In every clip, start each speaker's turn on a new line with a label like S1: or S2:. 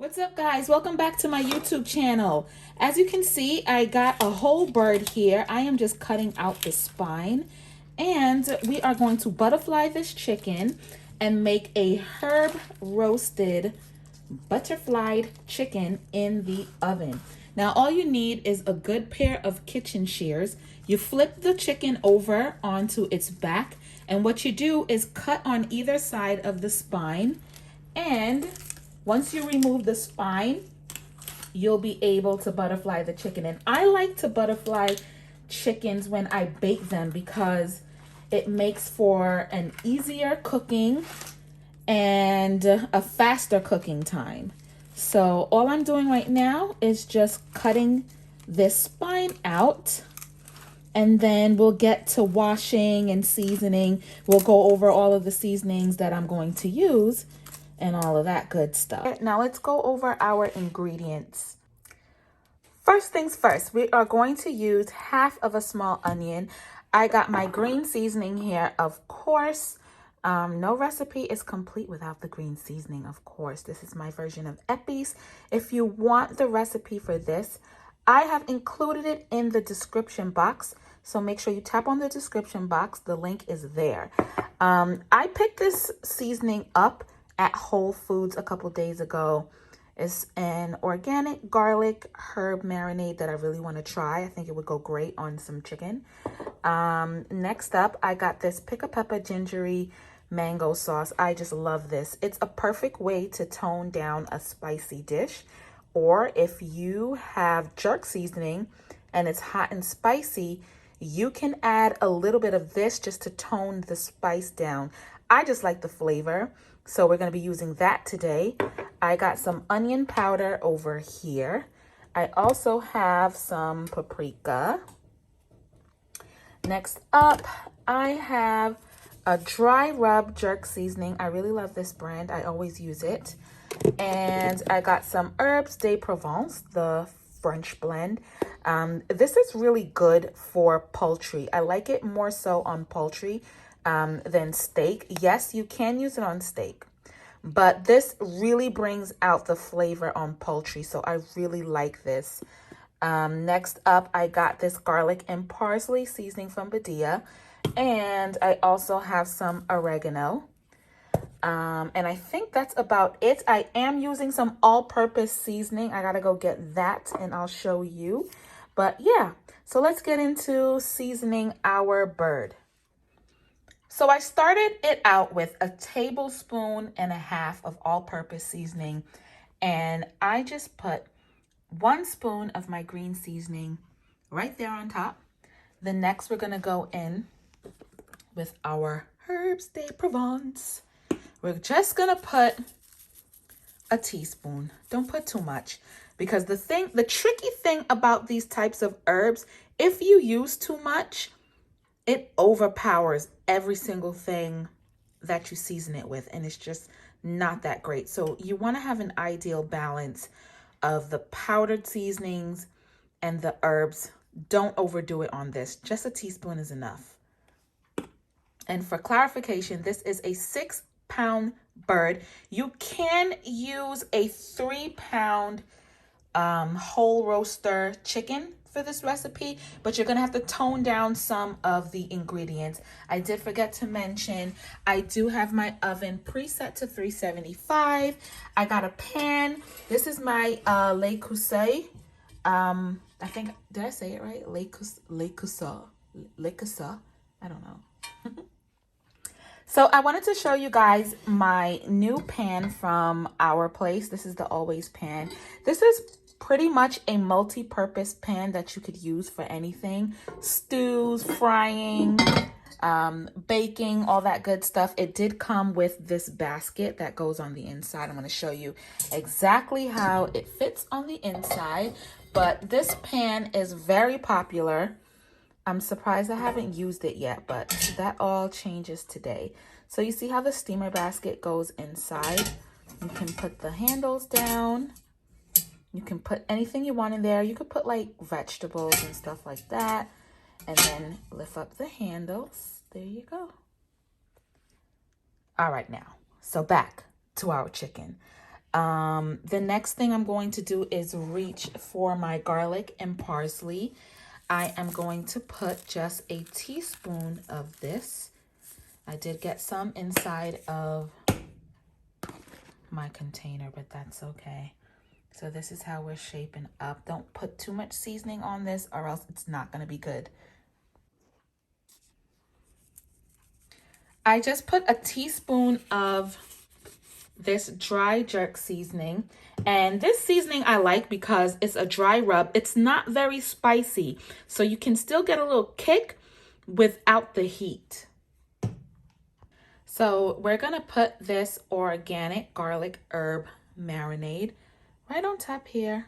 S1: What's up, guys? Welcome back to my YouTube channel. As you can see, I got a whole bird here. I am just cutting out the spine, and we are going to butterfly this chicken and make a herb roasted butterflied chicken in the oven. Now, all you need is a good pair of kitchen shears. You flip the chicken over onto its back, and what you do is cut on either side of the spine, and once you remove the spine, you'll be able to butterfly the chicken. And I like to butterfly chickens when I bake them because it makes for an easier cooking and a faster cooking time. So all I'm doing right now is just cutting this spine out, and then we'll get to washing and seasoning. We'll go over all of the seasonings that I'm going to use and all of that good stuff. Now let's go over our ingredients. First things first, we are going to use half of a small onion. I got my green seasoning here, of course. No recipe is complete without the green seasoning, of course. This is my version of Eppi's. If you want the recipe for this, I have included it in the description box. So make sure you tap on the description box. The link is there. I picked this seasoning up at Whole Foods a couple days ago. It's an organic garlic herb marinade that I really want to try. I think it would go great on some chicken. Next up, I got this Pickapeppa gingery mango sauce. I just love this. It's a perfect way to tone down a spicy dish. Or if you have jerk seasoning and it's hot and spicy, you can add a little bit of this just to tone the spice down. I just like the flavor, so we're going to be using that today. I got some onion powder over here. I also have some paprika. Next up, I have a dry rub jerk seasoning. I really love this brand. I always use it. And I got some herbs de Provence, the French blend. This is really good for poultry. I like it more so on poultry than steak. Yes, you can use it on steak, but this really brings out the flavor on poultry, so I really like this. Next up, I got this garlic and parsley seasoning from Badia, and I also have some oregano. And I think that's about it. I am using some all-purpose seasoning. I gotta go get that and I'll show you. But yeah, so let's get into seasoning our bird. So I started it out with a tablespoon and a half of all-purpose seasoning, and I just put 1 spoon of my green seasoning right there on top. The next we're gonna go in with our herbs de Provence. We're just gonna put a teaspoon. Don't put too much, because the tricky thing about these types of herbs, if you use too much, it overpowers every single thing that you season it with, and it's just not that great. So you want to have an ideal balance of the powdered seasonings and the herbs. Don't overdo it on this. Just a teaspoon is enough. And for clarification, this is a 6-pound bird. You can use a 3-pound whole roaster chicken for this recipe, but you're gonna have to tone down some of the ingredients. I did forget to mention, I do have my oven preset to 375. I got a pan. This is my Le Creuset. I think, did I say it right? Le Creuset. I don't know. So I wanted to show you guys my new pan from our place. This is the Always pan. This is pretty much a multi-purpose pan that you could use for anything. Stews, frying, baking, all that good stuff. It did come with this basket that goes on the inside. I'm going to show you exactly how it fits on the inside. But this pan is very popular. I'm surprised I haven't used it yet, but that all changes today. So you see how the steamer basket goes inside? You can put the handles down. You can put anything you want in there. You could put like vegetables and stuff like that. And then lift up the handles. There you go. All right, now, so back to our chicken. The next thing I'm going to do is reach for my garlic and parsley. I am going to put just a teaspoon of this. I did get some inside of my container, but that's okay. So this is how we're shaping up. Don't put too much seasoning on this or else it's not going to be good. I just put a teaspoon of this dry jerk seasoning, and this seasoning I like because it's a dry rub. It's not very spicy, so you can still get a little kick without the heat. So we're gonna put this organic garlic herb marinade right on top here.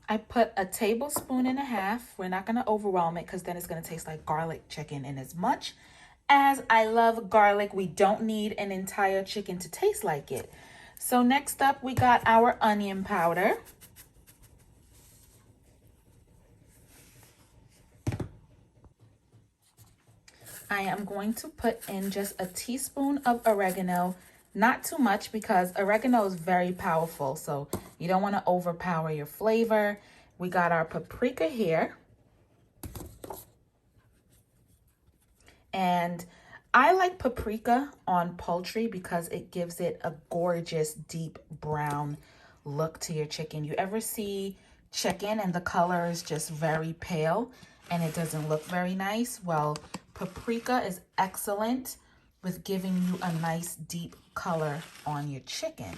S1: I put a tablespoon and a half. We're not gonna overwhelm it because then it's gonna taste like garlic chicken, and as much as I love garlic, we don't need an entire chicken to taste like it. So next up, we got our onion powder. I am going to put in just a teaspoon of oregano, not too much because oregano is very powerful, so you don't want to overpower your flavor. We got our paprika here. And I like paprika on poultry because it gives it a gorgeous deep brown look to your chicken. You ever see chicken and the color is just very pale and it doesn't look very nice? Well, paprika is excellent with giving you a nice deep color on your chicken.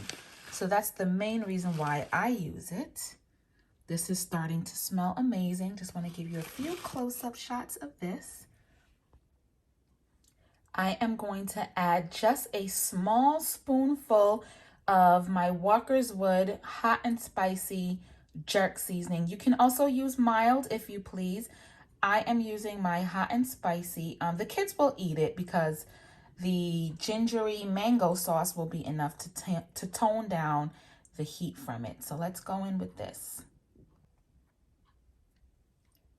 S1: So that's the main reason why I use it. This is starting to smell amazing. Just want to give you a few close-up shots of this. I am going to add just a small spoonful of my walkerswood hot and spicy jerk seasoning. You can also use mild if you please. I am using my hot and spicy. The kids will eat it because the gingery mango sauce will be enough to tone down the heat from it. So let's go in with this.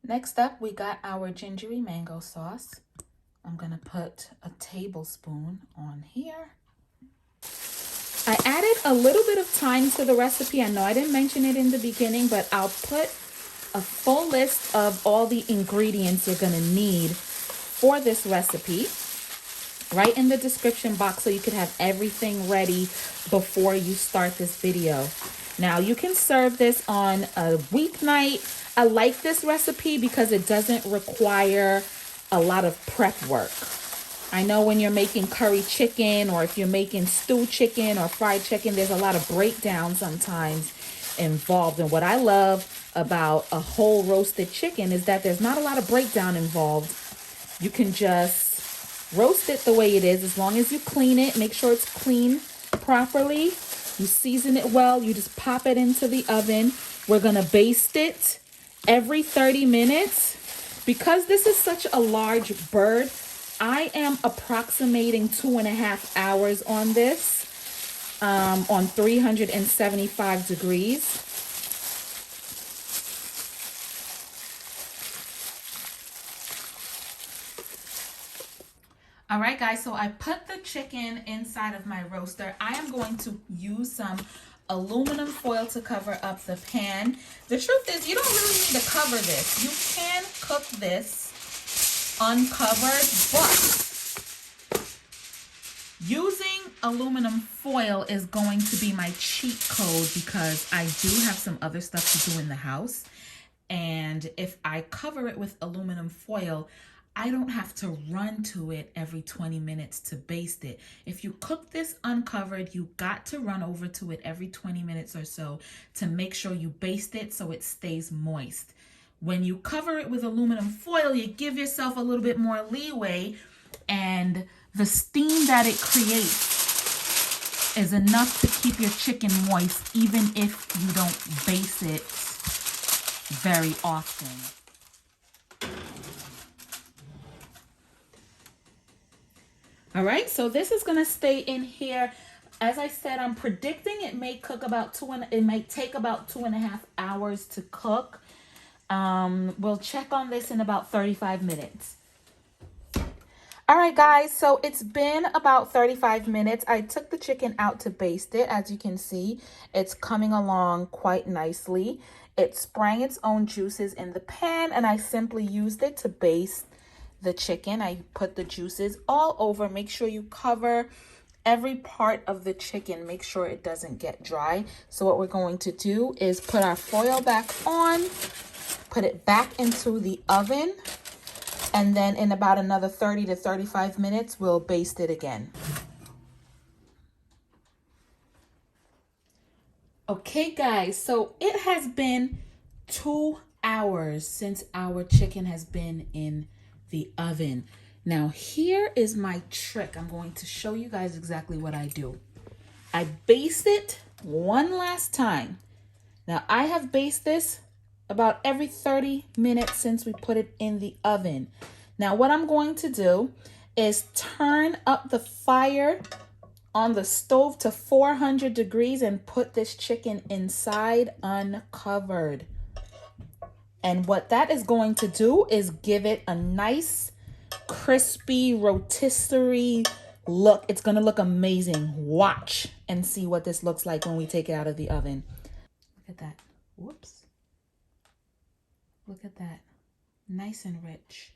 S1: Next up, we got our gingery mango sauce. I'm gonna put a tablespoon on here. I added a little bit of thyme to the recipe. I know I didn't mention it in the beginning, but I'll put a full list of all the ingredients you're gonna need for this recipe right in the description box so you can have everything ready before you start this video. Now you can serve this on a weeknight. I like this recipe because it doesn't require a lot of prep work. I know when you're making curry chicken or if you're making stew chicken or fried chicken, there's a lot of breakdown sometimes involved. And what I love about a whole roasted chicken is that there's not a lot of breakdown involved. You can just roast it the way it is as long as you clean it. Make sure it's clean properly. You season it well. You just pop it into the oven. We're going to baste it every 30 minutes. Because this is such a large bird, I am approximating 2.5 hours on this, on 375 degrees. All right, guys, so I put the chicken inside of my roaster. I am going to use some aluminum foil to cover up the pan. The truth is, you don't really need to cover this. You can cook this uncovered, but using aluminum foil is going to be my cheat code because I do have some other stuff to do in the house. And if I cover it with aluminum foil, I don't have to run to it every 20 minutes to baste it. If you cook this uncovered, you got to run over to it every 20 minutes or so to make sure you baste it so it stays moist. When you cover it with aluminum foil, you give yourself a little bit more leeway, and the steam that it creates is enough to keep your chicken moist even if you don't baste it very often. All right, so this is gonna stay in here. As I said, I'm predicting it may cook about it may take about 2.5 hours to cook. We'll check on this in about 35 minutes. All right, guys, so it's been about 35 minutes. I took the chicken out to baste it. As you can see, it's coming along quite nicely. It sprang its own juices in the pan, and I simply used it to baste the chicken. I put the juices all over. Make sure you cover every part of the chicken. Make sure it doesn't get dry. So what we're going to do is put our foil back on, put it back into the oven, and then in about another 30 to 35 minutes, we'll baste it again. Okay, guys, so it has been 2 hours since our chicken has been in the oven. Now, here is my trick. I'm going to show you guys exactly what I do. I baste it one last time. Now, I have basted this about every 30 minutes since we put it in the oven. Now, what I'm going to do is turn up the fire on the stove to 400 degrees and put this chicken inside uncovered. And what that is going to do is give it a nice, crispy, rotisserie look. It's going to look amazing. Watch and see what this looks like when we take it out of the oven. Look at that. Whoops. Look at that. Nice and rich.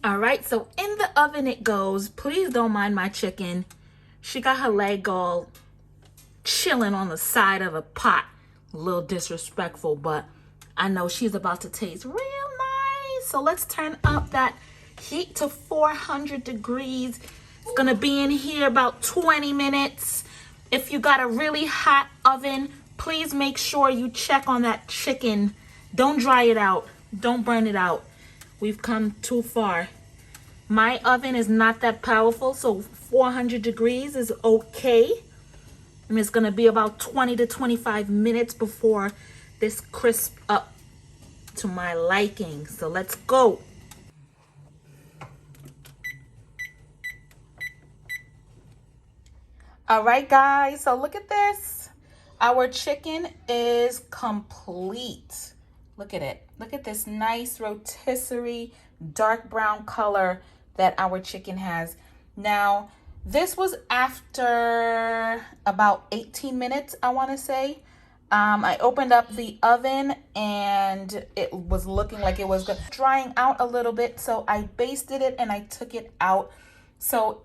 S1: All right, so in the oven it goes. Please don't mind my chicken. She got her leg all chilling on the side of the pot. A little disrespectful, but I know she's about to taste real nice. So let's turn up that heat to 400 degrees. It's gonna be in here about 20 minutes. If you got a really hot oven, please make sure you check on that chicken. Don't dry it out. Don't burn it out. We've come too far. My oven is not that powerful, so 400 degrees is okay. And it's gonna be about 20 to 25 minutes before this crisp up to my liking. So let's go. All right, guys, so look at this. Our chicken is complete. Look at it. Look at this nice rotisserie dark brown color that our chicken has. Now, this was after about 18 minutes, I want to say. I opened up the oven and it was looking like it was drying out a little bit. So I basted it and I took it out. So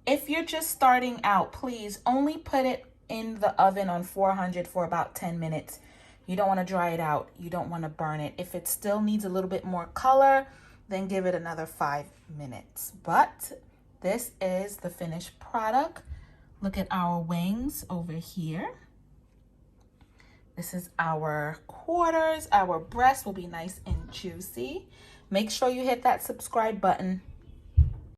S1: if you're just starting out, please only put it in the oven on 400 for about 10 minutes. You don't want to dry it out. You don't want to burn it. If it still needs a little bit more color, then give it another 5 minutes. But this is the finished product. Look at our wings over here. This is our quarters. Our breast will be nice and juicy. Make sure you hit that subscribe button.